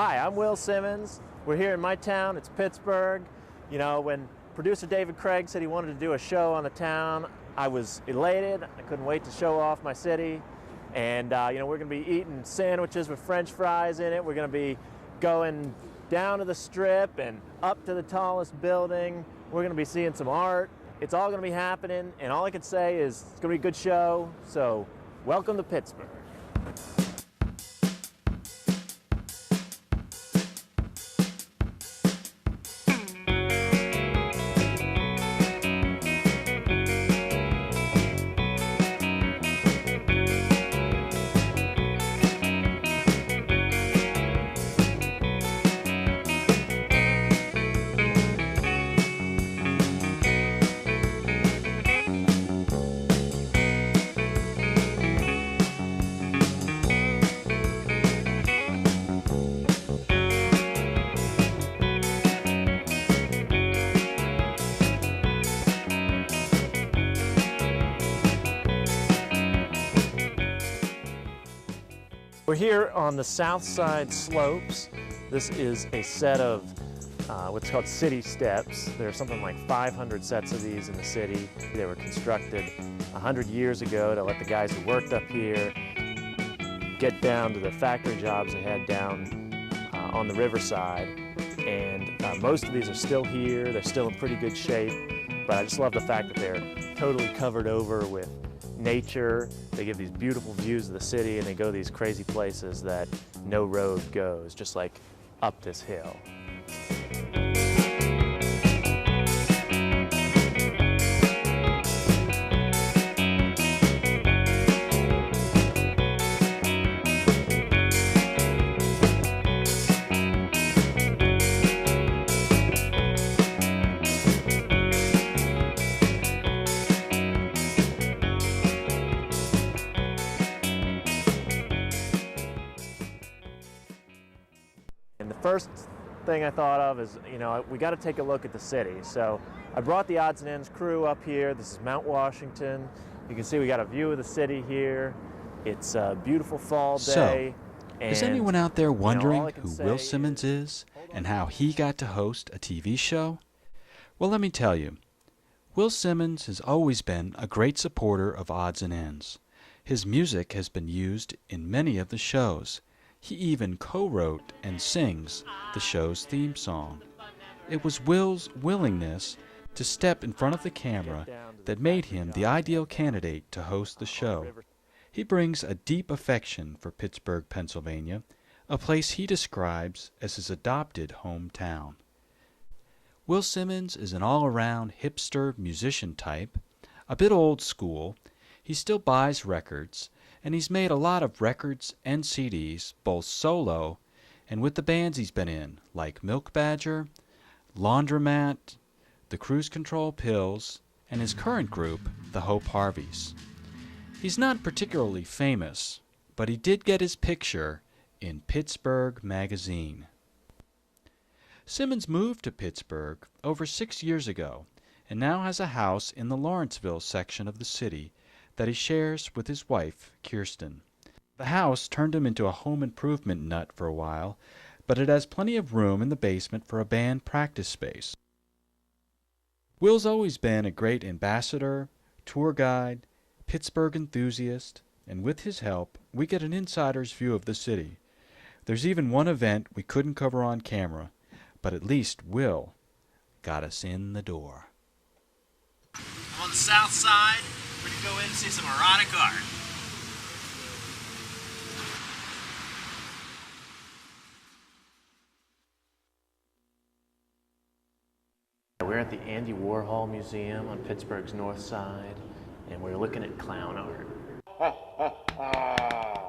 Hi, I'm Will Simmons. We're here in my town. It's Pittsburgh. You know, when producer David Craig said he wanted to do a show on the town, I was elated. I couldn't wait to show off my city. And, you know, we're going to be eating sandwiches with French fries in it. We're going to be going down to the Strip and up to the tallest building. We're going to be seeing some art. It's all going to be happening, and all I can say is it's going to be a good show. So, welcome to Pittsburgh. We're here on the south side slopes. This is a set of what's called city steps. There are something like 500 sets of these in the city. They were constructed 100 years ago to let the guys who worked up here get down to the factory jobs they had down on the riverside. And most of these are still here. They're still in pretty good shape. But I just love the fact that they're totally covered over with nature. They give these beautiful views of the city, and they go these crazy places that no road goes, just like up this hill. And the first thing I thought of is, you know, we got to take a look at the city. So I brought the Odds and Ends crew up here. This is Mount Washington. You can see we got a view of the city here. It's a beautiful fall day. So, is anyone out there wondering who Will Simmons is and how he got to host a TV show? Well, let me tell you. Will Simmons has always been a great supporter of Odds and Ends. His music has been used in many of the shows. He even co-wrote and sings the show's theme song. It was Will's willingness to step in front of the camera that made him the ideal candidate to host the show. He brings a deep affection for Pittsburgh, Pennsylvania, a place he describes as his adopted hometown. Will Simmons is an all-around hipster musician type, a bit old school. He still buys records, and he's made a lot of records and CDs, both solo and with the bands he's been in, like Milk Badger, Laundromat, the Cruise Control Pills, and his current group, the Hope-Harveys. He's not particularly famous, but he did get his picture in Pittsburgh magazine. Simmons moved to Pittsburgh over 6 years ago and now has a house in the Lawrenceville section of the city that he shares with his wife, Kirsten. The house turned him into a home improvement nut for a while, but it has plenty of room in the basement for a band practice space. Will's always been a great ambassador, tour guide, Pittsburgh enthusiast, and with his help, we get an insider's view of the city. There's even one event we couldn't cover on camera, but at least Will got us in the door. I'm on the south side. We're going to go in and see some erotic art. We're at the Andy Warhol Museum on Pittsburgh's north side, and we're looking at clown art. Ha ha ha!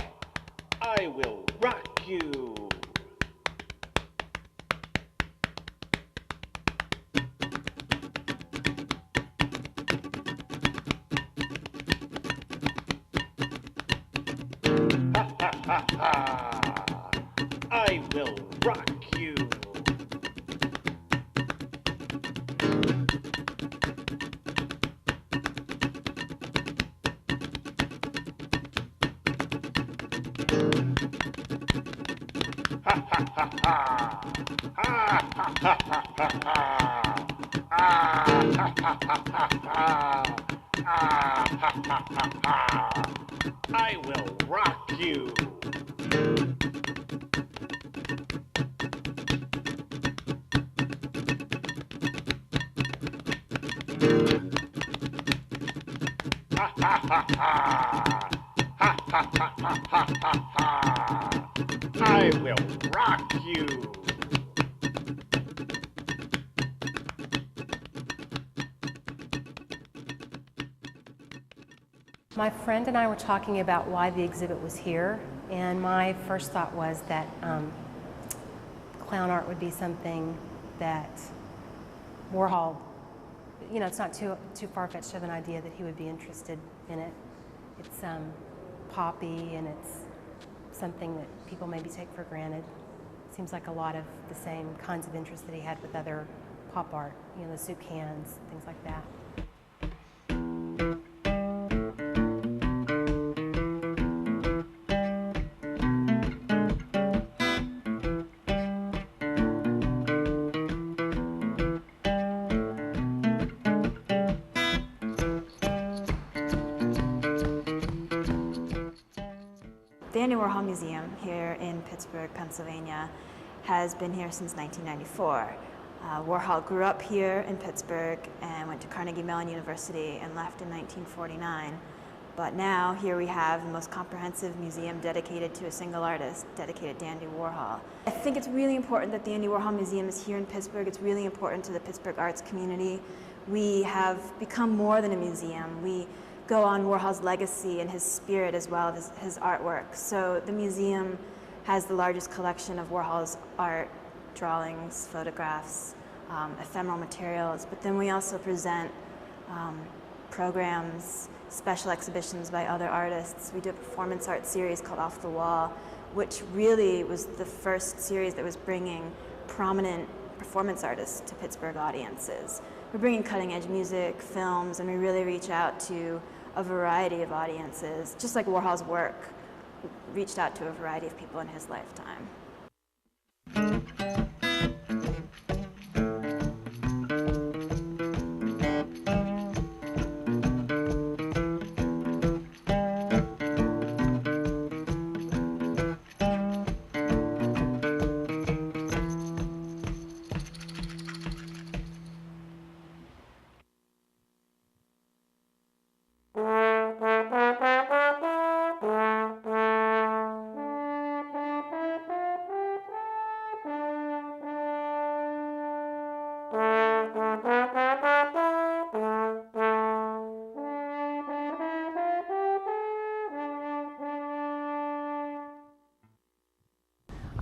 I will rock you! Ha ha! I will rock you! Ha ha ha I will rock you. I will rock you. My friend and I were talking about why the exhibit was here, and my first thought was that clown art would be something that Warhol, you know, it's not too far-fetched of an idea that he would be interested in it. It's poppy, and it's something that people maybe take for granted. Seems like a lot of the same kinds of interest that he had with other pop art, you know, the soup cans, things like that. The Andy Warhol Museum here in Pittsburgh, Pennsylvania, has been here since 1994. Warhol grew up here in Pittsburgh and went to Carnegie Mellon University and left in 1949. But now here we have the most comprehensive museum dedicated to a single artist, dedicated to Andy Warhol. I think it's really important that the Andy Warhol Museum is here in Pittsburgh. It's really important to the Pittsburgh arts community. We have become more than a museum. We go on Warhol's legacy and his spirit as well as his artwork. So the museum has the largest collection of Warhol's art, drawings, photographs, ephemeral materials, but then we also present programs, special exhibitions by other artists. We do a performance art series called Off the Wall, which really was the first series that was bringing prominent performance artists to Pittsburgh audiences. We're bringing cutting edge music, films, and we really reach out to a variety of audiences, just like Warhol's work reached out to a variety of people in his lifetime.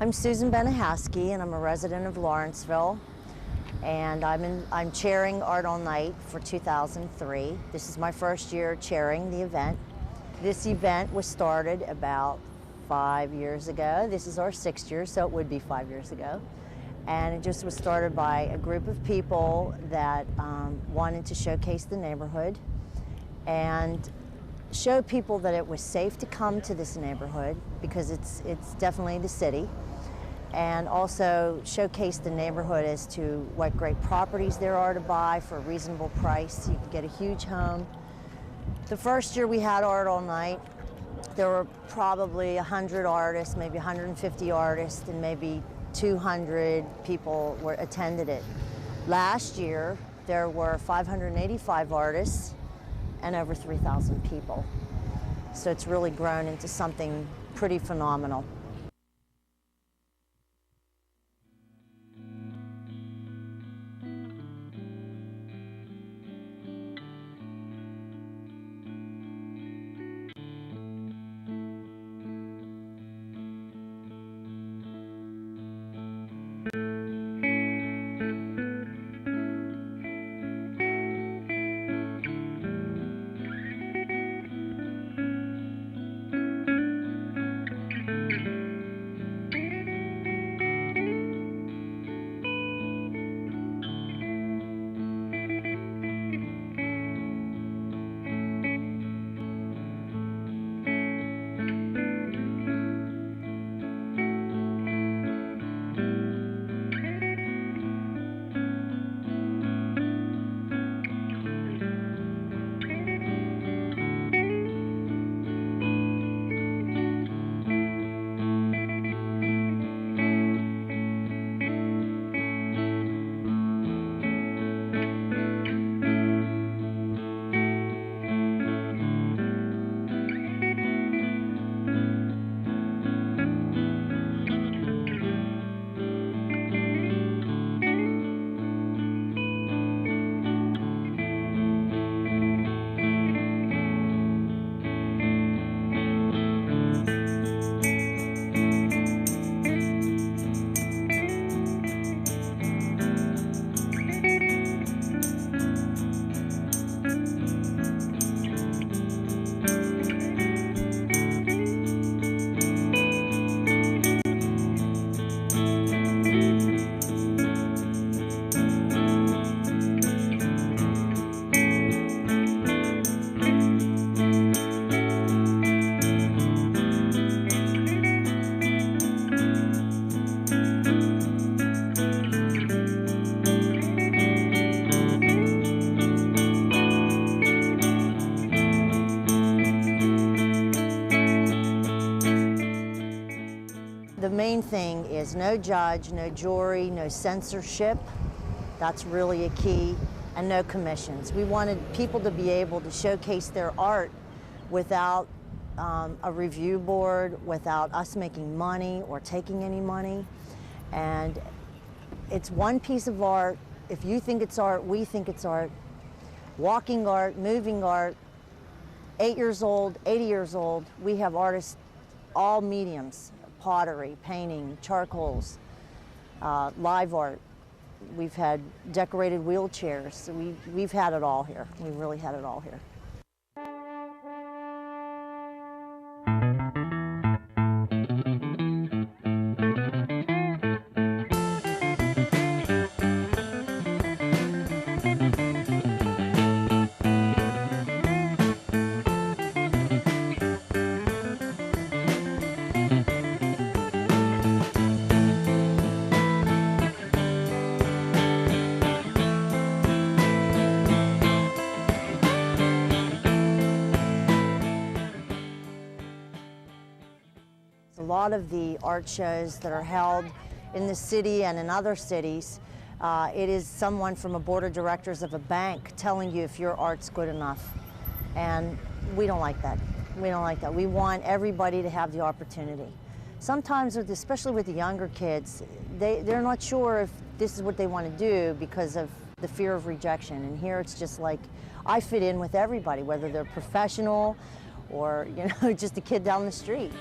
I'm Susan Benahowski, and I'm a resident of Lawrenceville, and I'm chairing Art All Night for 2003. This is my first year chairing the event. This event was started about 5 years ago. This is our 6th year, so it would be 5 years ago. And it just was started by a group of people that wanted to showcase the neighborhood and show people that it was safe to come to this neighborhood because it's definitely the city, and also showcase the neighborhood as to what great properties there are to buy for a reasonable price. You can get a huge home. The first year we had Art All Night, there were probably 100 artists, maybe 150 artists, and maybe 200 people attended it. Last year, there were 585 artists and over 3,000 people. So it's really grown into something pretty phenomenal. thing is no judge, no jury, no censorship. That's really a key, and no commissions. We wanted people to be able to showcase their art without a review board, without us making money or taking any money. And it's one piece of art. If you think it's art, we think it's art. Walking art, moving art, 8 years old, 80 years old. We have artists, all mediums, pottery, painting, charcoals, live art. We've had decorated wheelchairs. So we've had it all here. We've really had it all here. A lot of the art shows that are held in the city and in other cities, it is someone from a board of directors of a bank telling you if your art's good enough. And we don't like that. We don't like that. We want everybody to have the opportunity. Sometimes, especially with the younger kids, they're not sure if this is what they want to do because of the fear of rejection. And here it's just like, I fit in with everybody, whether they're professional or, you know, just a kid down the street.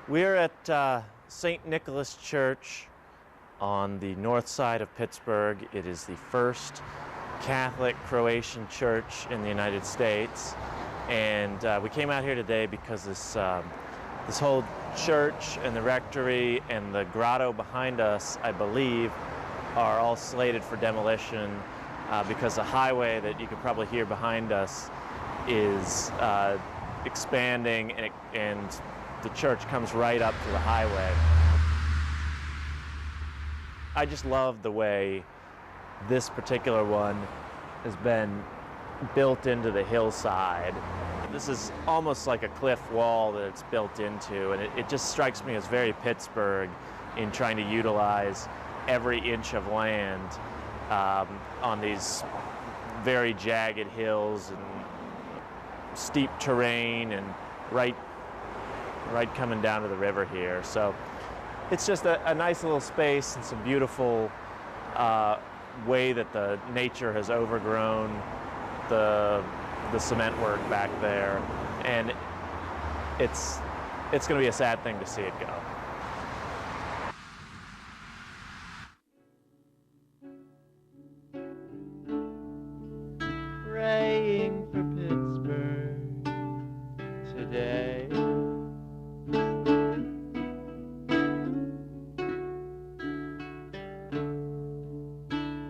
We're at St. Nicholas Church on the north side of Pittsburgh. It is the first Catholic Croatian church in the United States. And we came out here today because this whole church and the rectory and the grotto behind us, I believe, are all slated for demolition because the highway that you can probably hear behind us is expanding, and the church comes right up to the highway. I just love the way this particular one has been built into the hillside. This is almost like a cliff wall that it's built into, and it just strikes me as very Pittsburgh in trying to utilize every inch of land on these very jagged hills and steep terrain, and right coming down to the river here. So it's just a nice little space and some beautiful way that the nature has overgrown the cement work back there, and it's going to be a sad thing to see it go. Praying for Pittsburgh today.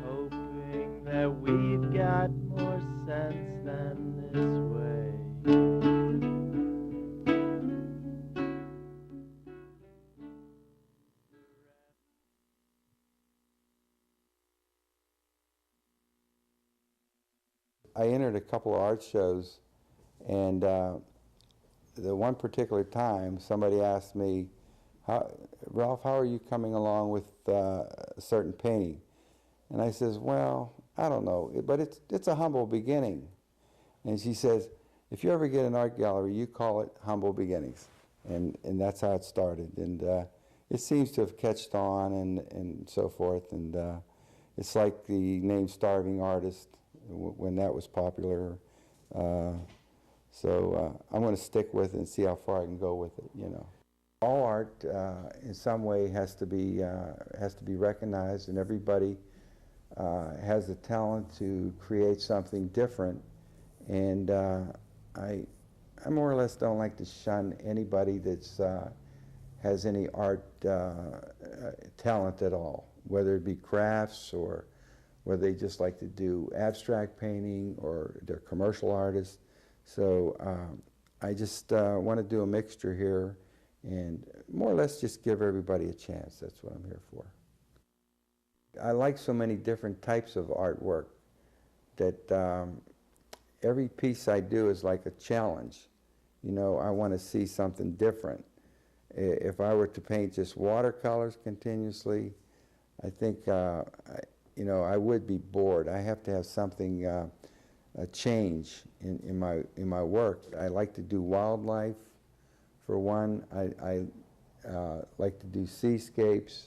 Hoping that we've got more sense than this way. I entered a couple of art shows, and the one particular time somebody asked me, Ralph, how are you coming along with a certain painting? And I says, well, I don't know, but it's a humble beginning. And she says, if you ever get an art gallery, you call it Humble Beginnings. And that's how it started. And it seems to have catched on and so forth. And it's like the name Starving Artist when that was popular. So I'm going to stick with it and see how far I can go with it, you know. All art in some way has to be recognized, and everybody has the talent to create something different. And I more or less don't like to shun anybody that's has any art talent at all, whether it be crafts or whether they just like to do abstract painting or they're commercial artists. So I just want to do a mixture here and more or less just give everybody a chance. That's what I'm here for. I like so many different types of artwork that every piece I do is like a challenge. You know, I want to see something different. If I were to paint just watercolors continuously, I think, you know, I would be bored. I have to have something, a change in my work. I like to do wildlife, for one. I like to do seascapes.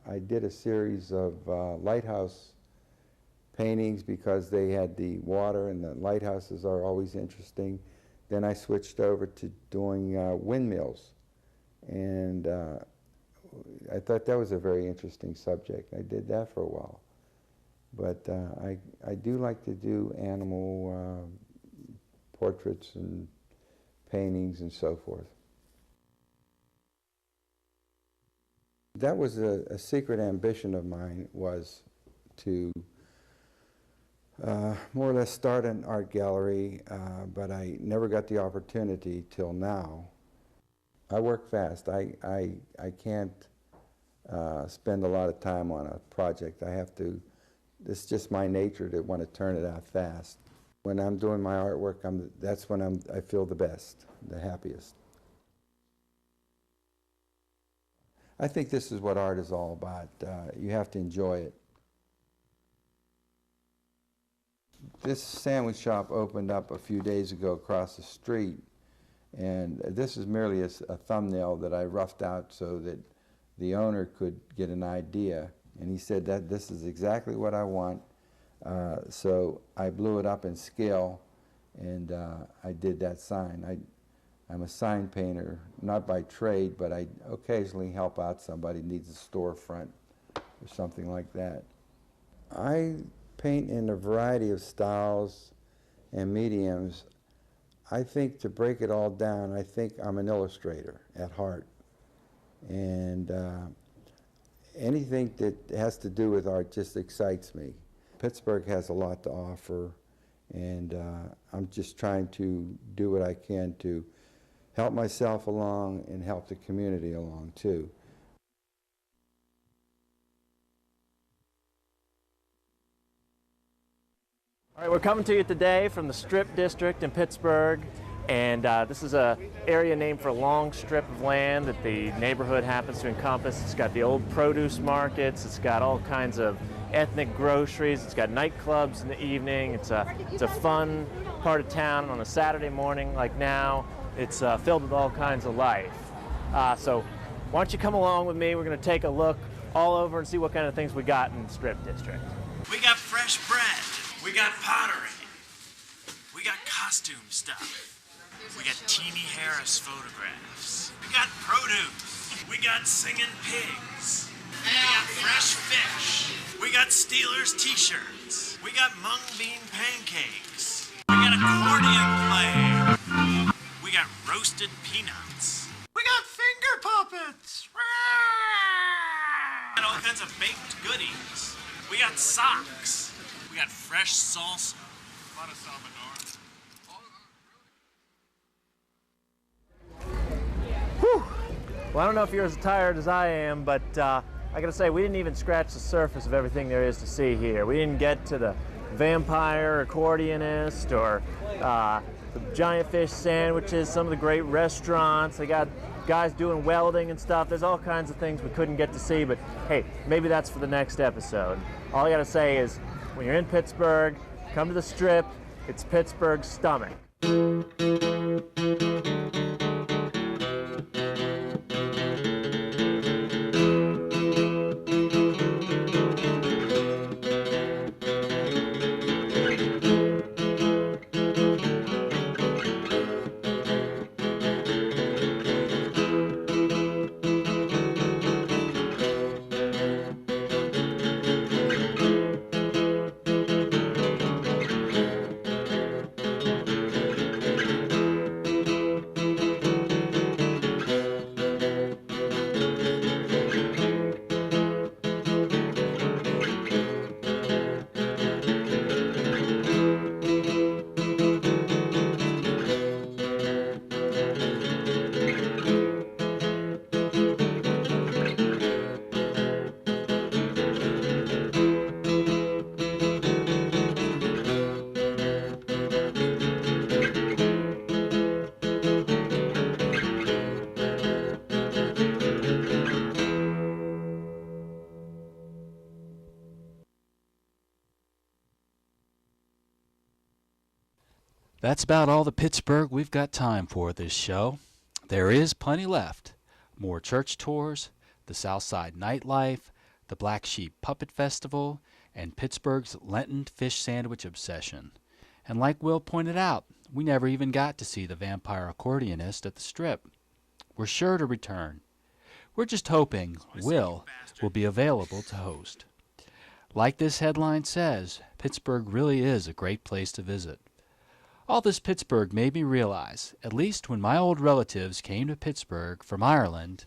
I did a series of lighthouse paintings because they had the water, and the lighthouses are always interesting. Then I switched over to doing windmills, and I thought that was a very interesting subject. I did that for a while. But I do like to do animal portraits and paintings and so forth. That was a secret ambition of mine, was to more or less start an art gallery, but I never got the opportunity till now. I work fast. I can't spend a lot of time on a project. I have to, it's just my nature to want to turn it out fast. When I'm doing my artwork, that's when I feel the best, the happiest. I think this is what art is all about. You have to enjoy it. This sandwich shop opened up a few days ago across the street, and this is merely a thumbnail that I roughed out so that the owner could get an idea. And he said that this is exactly what I want. So I blew it up in scale, and I did that sign. I'm a sign painter, not by trade, but I occasionally help out somebody who needs a storefront or something like that. I paint in a variety of styles and mediums. I think, to break it all down, I think I'm an illustrator at heart. And anything that has to do with art just excites me. Pittsburgh has a lot to offer, and I'm just trying to do what I can to help myself along and help the community along too. All right, we're coming to you today from the Strip District in Pittsburgh, and this is an area named for a long strip of land that the neighborhood happens to encompass. It's got the old produce markets, it's got all kinds of ethnic groceries, it's got nightclubs in the evening. It's a fun part of town on a Saturday morning like now. It's filled with all kinds of life. So why don't you come along with me? We're going to take a look all over and see what kind of things we got in the Strip District. We got fresh bread. We got pottery. We got costume stuff. We got Teenie Harris photographs. We got produce. We got singing pigs. We got fresh fish. We got Steelers t-shirts. We got mung bean pancakes. We got accordion playing. We got roasted peanuts. We got finger puppets. We got all kinds of baked goodies. We got socks. We got fresh salsa. A lot of salvador. Whew. Well, I don't know if you're as tired as I am, but I gotta say, we didn't even scratch the surface of everything there is to see here. We didn't get to the vampire accordionist or the giant fish sandwiches, some of the great restaurants. They got guys doing welding and stuff. There's all kinds of things we couldn't get to see, but hey, maybe that's for the next episode. All I gotta say is, when you're in Pittsburgh, come to the Strip. It's Pittsburgh's stomach. That's about all the Pittsburgh we've got time for this show. There is plenty left. More church tours, the Southside nightlife, the Black Sheep Puppet Festival, and Pittsburgh's Lenten fish sandwich obsession. And like Will pointed out, we never even got to see the vampire accordionist at the Strip. We're sure to return. We're just hoping Will be available to host. Like this headline says, Pittsburgh really is a great place to visit. All this Pittsburgh made me realize, at least when my old relatives came to Pittsburgh from Ireland,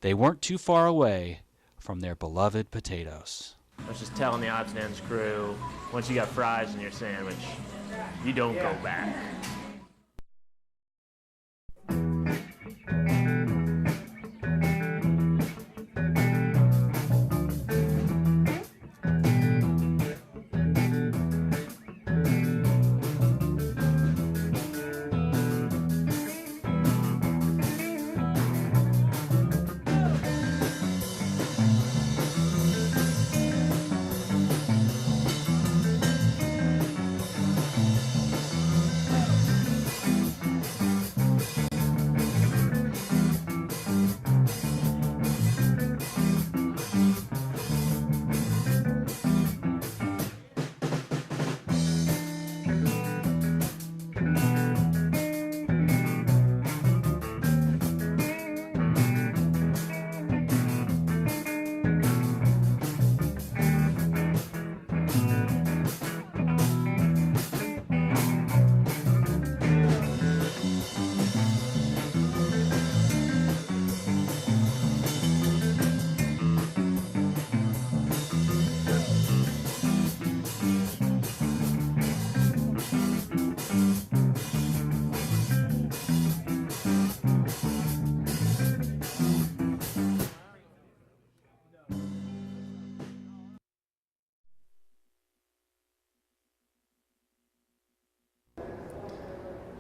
they weren't too far away from their beloved potatoes. I was just telling the odds and ends crew, once you got fries in your sandwich, you don't go back.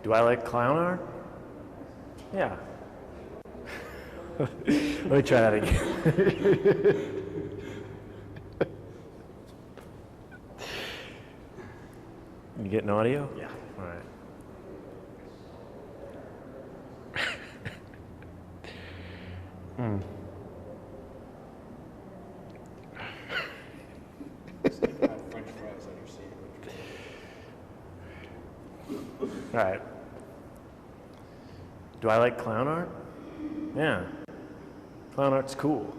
Do I like clown art? Yeah. Let me try that again. You getting audio? Yeah. All right. All right. Do I like clown art? Yeah. Clown art's cool.